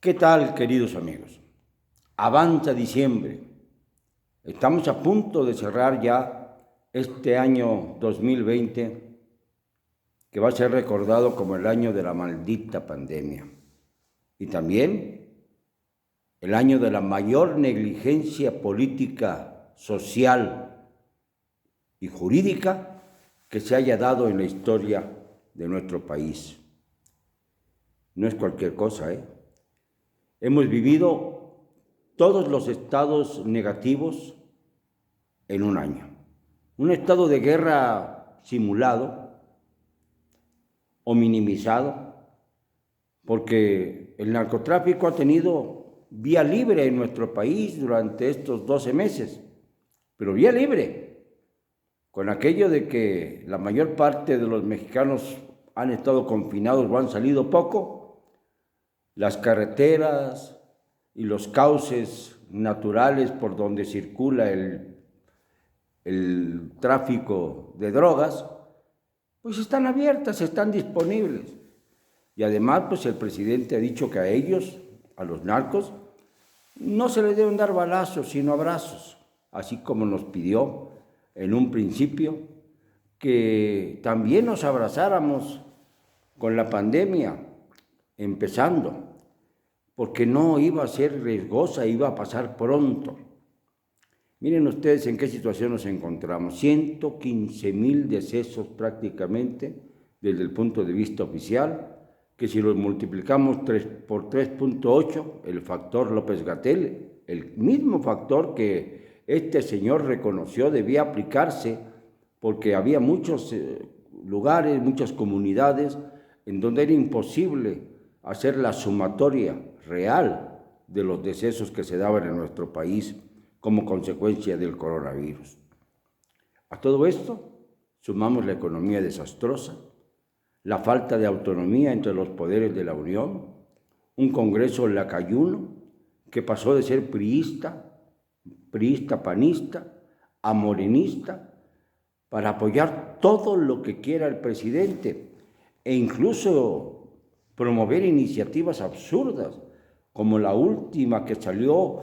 ¿Qué tal, queridos amigos? Avanza diciembre. Estamos a punto de cerrar ya este año 2020, que va a ser recordado como el año de la maldita pandemia. Y también el año de la mayor negligencia política, social y jurídica que se haya dado en la historia de nuestro país. No es cualquier cosa, ¿eh? Hemos vivido todos los estados negativos en un año. Un estado de guerra simulado o minimizado, porque el narcotráfico ha tenido vía libre en nuestro país durante estos 12 meses, pero vía libre, con aquello de que la mayor parte de los mexicanos han estado confinados o han salido poco. Las carreteras y los cauces naturales por donde circula el tráfico de drogas, pues están abiertas, están disponibles. Y además, pues el presidente ha dicho que a ellos, a los narcos, no se les deben dar balazos, sino abrazos, así como nos pidió en un principio que también nos abrazáramos con la pandemia, empezando, porque no iba a ser riesgosa, iba a pasar pronto. Miren ustedes en qué situación nos encontramos. 115,000 decesos prácticamente desde el punto de vista oficial, que si los multiplicamos por 3.8, el factor López-Gatell, el mismo factor que este señor reconoció debía aplicarse, porque había muchos lugares, muchas comunidades en donde era imposible hacer la sumatoria real de los decesos que se daban en nuestro país como consecuencia del coronavirus. A todo esto sumamos la economía desastrosa, la falta de autonomía entre los poderes de la Unión, un Congreso lacayuno que pasó de ser priista, panista, a morenista, para apoyar todo lo que quiera el presidente e incluso promover iniciativas absurdas, como la última que salió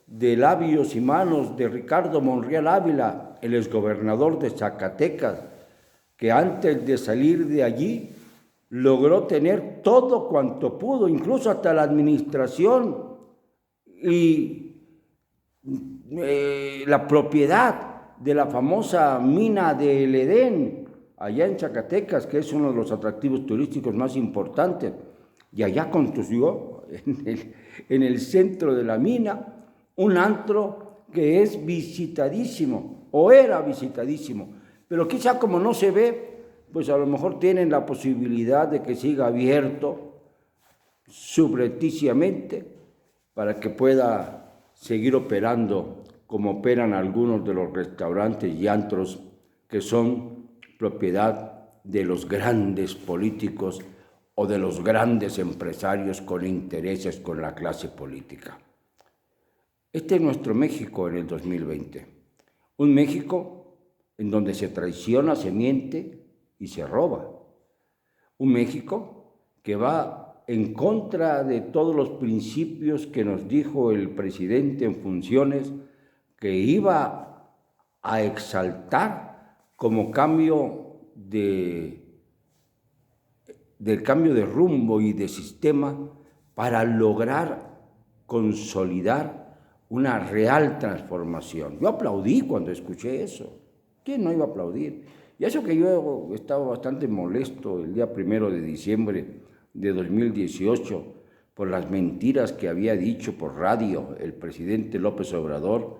de labios y manos de Ricardo Monreal Ávila, el exgobernador de Zacatecas, que antes de salir de allí logró tener todo cuanto pudo, incluso hasta la administración y la propiedad de la famosa mina del Edén, allá en Zacatecas, que es uno de los atractivos turísticos más importantes, y allá construyó en el centro de la mina un antro que es visitadísimo, o era visitadísimo, pero quizá como no se ve, pues a lo mejor tienen la posibilidad de que siga abierto subrepticiamente para que pueda seguir operando como operan algunos de los restaurantes y antros que son propiedad de los grandes políticos o de los grandes empresarios con intereses con la clase política. Este es nuestro México en el 2020, un México en donde se traiciona, se miente y se roba, un México que va en contra de todos los principios que nos dijo el presidente en funciones que iba a exaltar como del cambio de rumbo y de sistema para lograr consolidar una real transformación. Yo aplaudí cuando escuché eso. ¿Quién no iba a aplaudir? Y eso que yo estaba bastante molesto el día 1 de diciembre de 2018 por las mentiras que había dicho por radio el presidente López Obrador,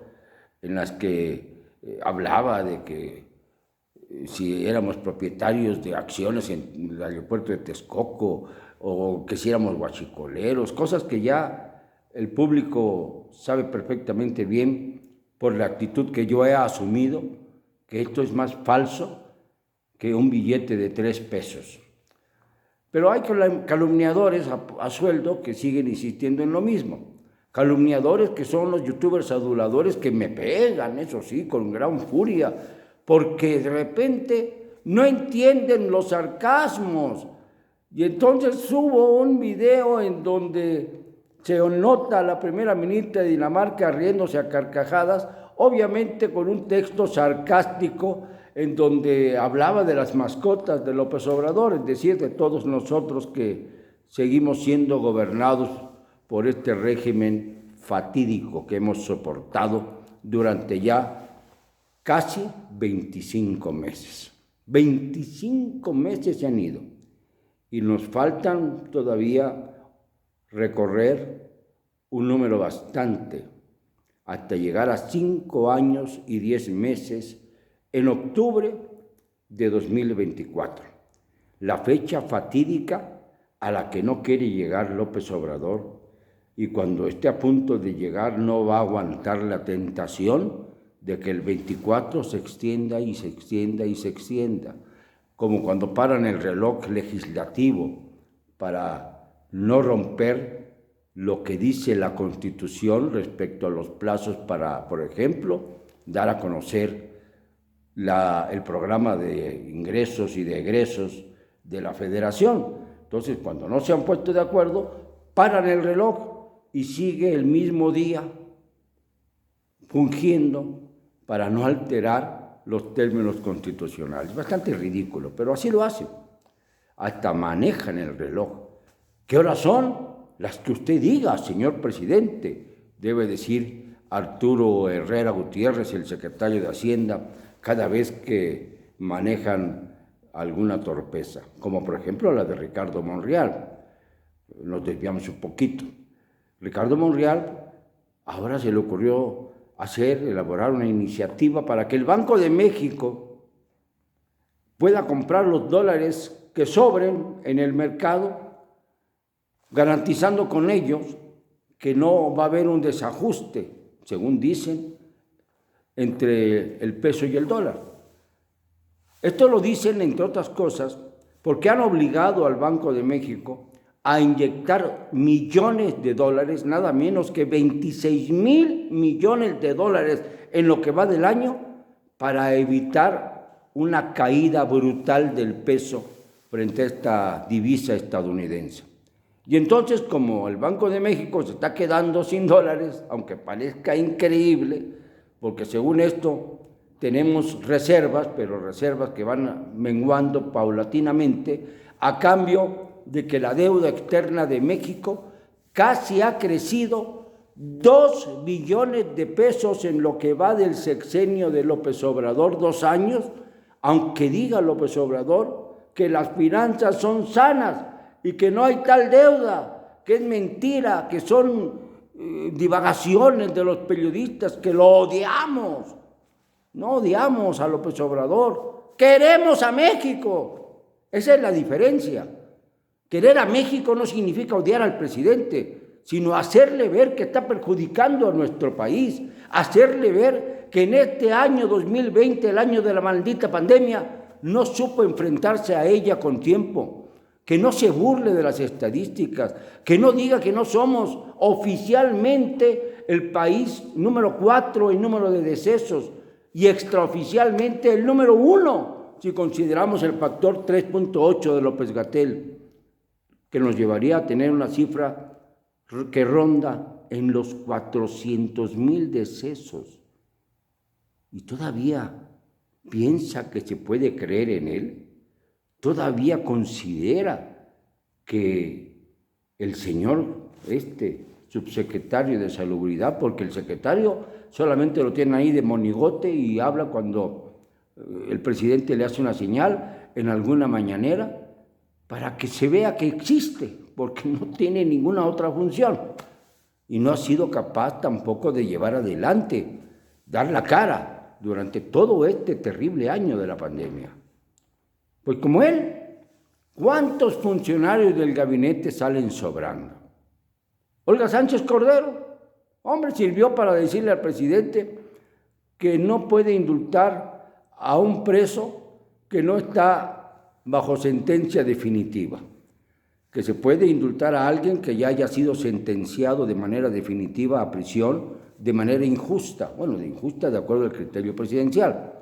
en las que hablaba de que si éramos propietarios de acciones en el aeropuerto de Texcoco o que si éramos guachicoleros, cosas que ya el público sabe perfectamente bien por la actitud que yo he asumido, que esto es más falso que un billete de 3 pesos. Pero hay calumniadores a sueldo que siguen insistiendo en lo mismo. Calumniadores que son los youtubers aduladores que me pegan, eso sí, con gran furia, porque de repente no entienden los sarcasmos. Y entonces subo un video en donde Se nota a la primera ministra de Dinamarca riéndose a carcajadas, obviamente con un texto sarcástico en donde hablaba de las mascotas de López Obrador, es decir, de todos nosotros que seguimos siendo gobernados por este régimen fatídico que hemos soportado durante ya casi 25 meses. 25 meses se han ido y nos faltan todavía recorrer un número bastante hasta llegar a 5 años y 10 meses en octubre de 2024, la fecha fatídica a la que no quiere llegar López Obrador, y cuando esté a punto de llegar no va a aguantar la tentación de que el 24 se extienda y se extienda y se extienda, como cuando paran el reloj legislativo para no romper lo que dice la Constitución respecto a los plazos para, por ejemplo, dar a conocer el programa de ingresos y de egresos de la Federación. Entonces, cuando no se han puesto de acuerdo, paran el reloj y sigue el mismo día fungiendo para no alterar los términos constitucionales. Bastante ridículo, pero así lo hacen. Hasta manejan el reloj. ¿Qué horas son? Las que usted diga, señor presidente, debe decir Arturo Herrera Gutiérrez, el secretario de Hacienda, cada vez que manejan alguna torpeza, como por ejemplo la de Ricardo Monreal. Nos desviamos un poquito. Ricardo Monreal ahora se le ocurrió elaborar una iniciativa para que el Banco de México pueda comprar los dólares que sobren en el mercado, garantizando con ellos que no va a haber un desajuste, según dicen, entre el peso y el dólar. Esto lo dicen, entre otras cosas, porque han obligado al Banco de México a inyectar millones de dólares, nada menos que 26,000 millones de dólares en lo que va del año, para evitar una caída brutal del peso frente a esta divisa estadounidense. Y entonces, como el Banco de México se está quedando sin dólares, aunque parezca increíble, porque según esto tenemos reservas, pero reservas que van menguando paulatinamente, a cambio de que la deuda externa de México casi ha crecido 2 billones de pesos en lo que va del sexenio de López Obrador, 2 años, aunque diga López Obrador que las finanzas son sanas y que no hay tal deuda, que es mentira, que son divagaciones de los periodistas, que lo odiamos. No odiamos a López Obrador, queremos a México. Esa es la diferencia. Querer a México no significa odiar al presidente, sino hacerle ver que está perjudicando a nuestro país, hacerle ver que en este año 2020, el año de la maldita pandemia, no supo enfrentarse a ella con tiempo, que no se burle de las estadísticas, que no diga que no somos oficialmente el país número 4 en número de decesos y extraoficialmente el número 1, si consideramos el factor 3.8 de López-Gatell, que nos llevaría a tener una cifra que ronda en los 400,000 decesos. Y todavía piensa que se puede creer en él. Todavía considera que el señor subsecretario de Salubridad, porque el secretario solamente lo tiene ahí de monigote y habla cuando el presidente le hace una señal en alguna mañanera, para que se vea que existe, porque no tiene ninguna otra función. Y no ha sido capaz tampoco de llevar adelante, dar la cara durante todo este terrible año de la pandemia. Pues como él, ¿cuántos funcionarios del gabinete salen sobrando? Olga Sánchez Cordero, hombre, sirvió para decirle al presidente que no puede indultar a un preso que no está bajo sentencia definitiva, que se puede indultar a alguien que ya haya sido sentenciado de manera definitiva a prisión de manera injusta, de acuerdo al criterio presidencial.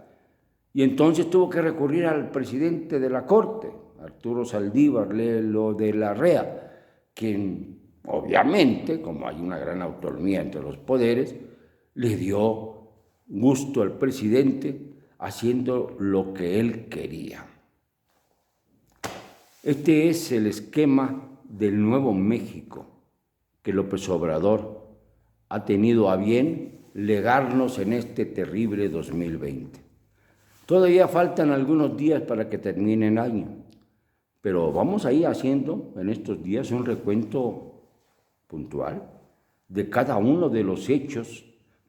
Y entonces tuvo que recurrir al presidente de la Corte, Arturo Saldívar Lelo de la Rea, quien obviamente, como hay una gran autonomía entre los poderes, le dio gusto al presidente haciendo lo que él quería. Este es el esquema del Nuevo México que López Obrador ha tenido a bien legarnos en este terrible 2020. Todavía faltan algunos días para que termine el año, pero vamos a ir haciendo en estos días un recuento puntual de cada uno de los hechos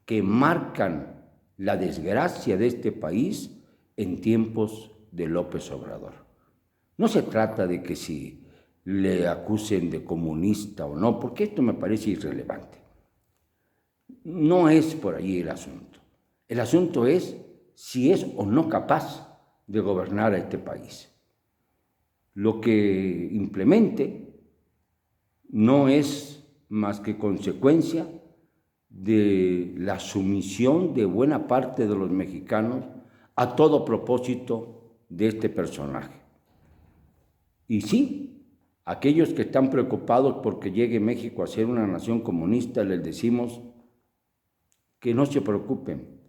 que marcan la desgracia de este país en tiempos de López Obrador. No se trata de que si le acusen de comunista o no, porque esto me parece irrelevante. No es por ahí el asunto. El asunto es si es o no capaz de gobernar a este país. Lo que implemente no es más que consecuencia de la sumisión de buena parte de los mexicanos a todo propósito de este personaje. Y sí, aquellos que están preocupados porque llegue México a ser una nación comunista, les decimos que no se preocupen,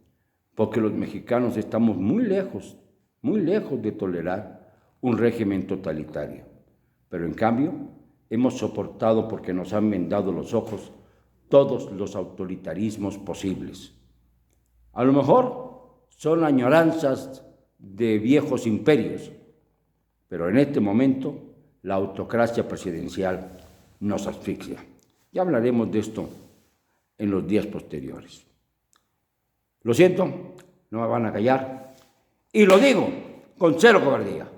porque los mexicanos estamos muy lejos de tolerar un régimen totalitario. Pero en cambio, hemos soportado porque nos han vendado los ojos todos los autoritarismos posibles. A lo mejor son añoranzas de viejos imperios, pero en este momento la autocracia presidencial nos asfixia. Ya hablaremos de esto en los días posteriores. Lo siento, no me van a callar, y lo digo con cero cobardía.